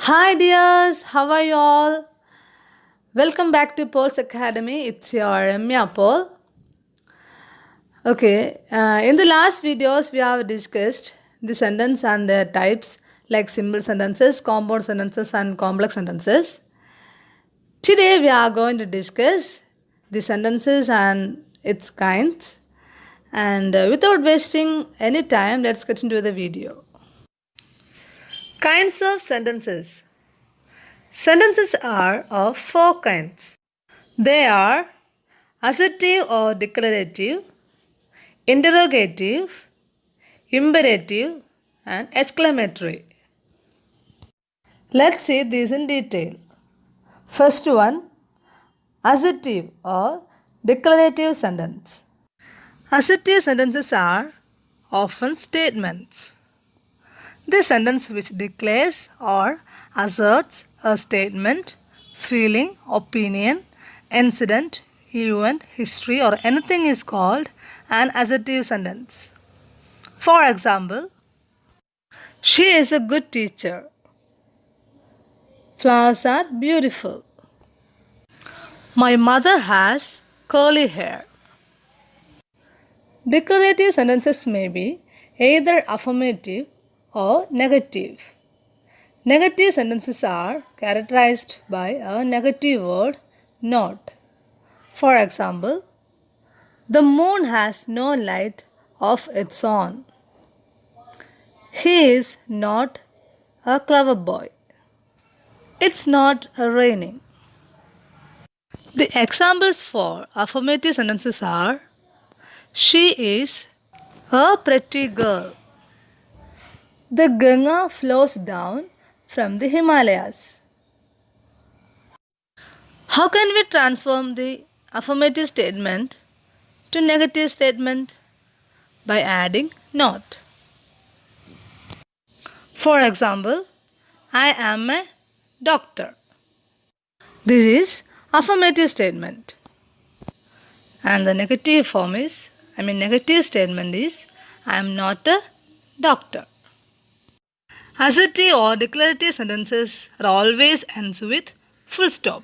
Hi dears, how are you all? Welcome back to Paul's Academy. It's your Ramya Paul. In the last videos we have discussed the sentence and their types like simple sentences, compound sentences and complex sentences. Today we are going to discuss the sentences and its kinds. And without wasting any time, let's get into the video. Kinds of sentences. Sentences are of four kinds. They are assertive or declarative, interrogative, imperative, and exclamatory. Let's see these in detail. First one, assertive or declarative sentence. Assertive sentences are often statements. The sentence which declares or asserts a statement, feeling, opinion, incident, event, history, or anything is called an assertive sentence. For example, she is a good teacher. Flowers are beautiful. My mother has curly hair. Declarative sentences may be either affirmative or negative. Negative sentences are characterized by a negative word not. For example, the moon has no light of its own. He is not a clever boy. It's not raining. The examples for affirmative sentences are she is a pretty girl. The Ganga flows down from the Himalayas. How can we transform the affirmative statement to negative statement? By adding not. For example, I am a doctor. This is affirmative statement. And the negative negative statement is I am not a doctor. Assertive or declarative sentences are always ends with full stop.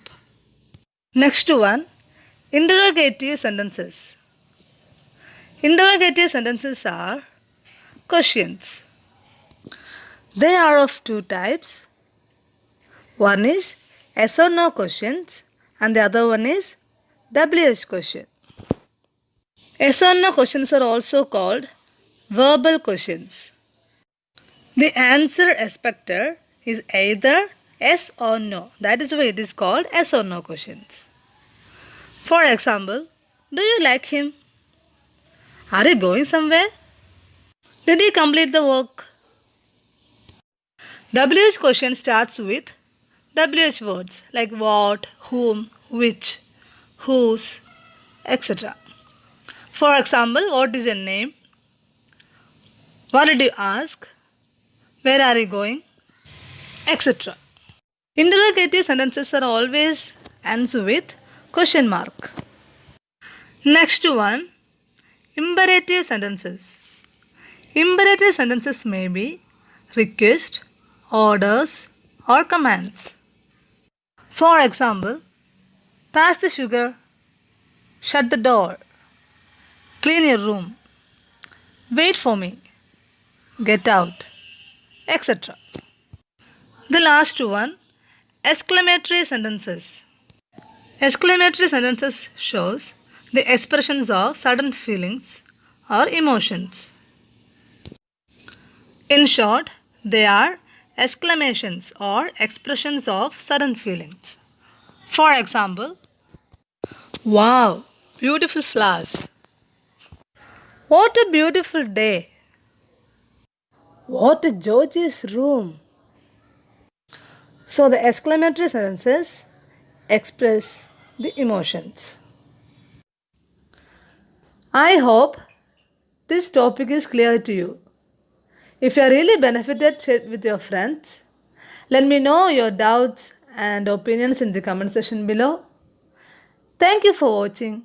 Next one, interrogative sentences. Interrogative sentences are questions. They are of two types. One is yes or no questions and the other one is WH question. Yes or no questions are also called verbal questions. The answer expected is either yes or no. That is why it is called yes or no questions. For example, do you like him? Are you going somewhere? Did he complete the work? WH question starts with WH words like what, whom, which, whose, etc. For example, what is your name? What did you ask? Where are you going? Etc. Interrogative sentences are always ends with question mark. Next one, imperative sentences. Imperative sentences may be request, orders, or commands. For example, pass the sugar, shut the door, clean your room, wait for me, get out, etc. The last one, exclamatory sentences. Exclamatory sentences shows the expressions of sudden feelings or emotions. In short, they are exclamations or expressions of sudden feelings. For example, wow, beautiful flowers. What a beautiful day. What a gorgeous room. So the exclamatory sentences express the emotions. I hope this topic is clear to you. If you are really benefited, share it with your friends. Let me know your doubts and opinions in the comment section below. Thank you for watching.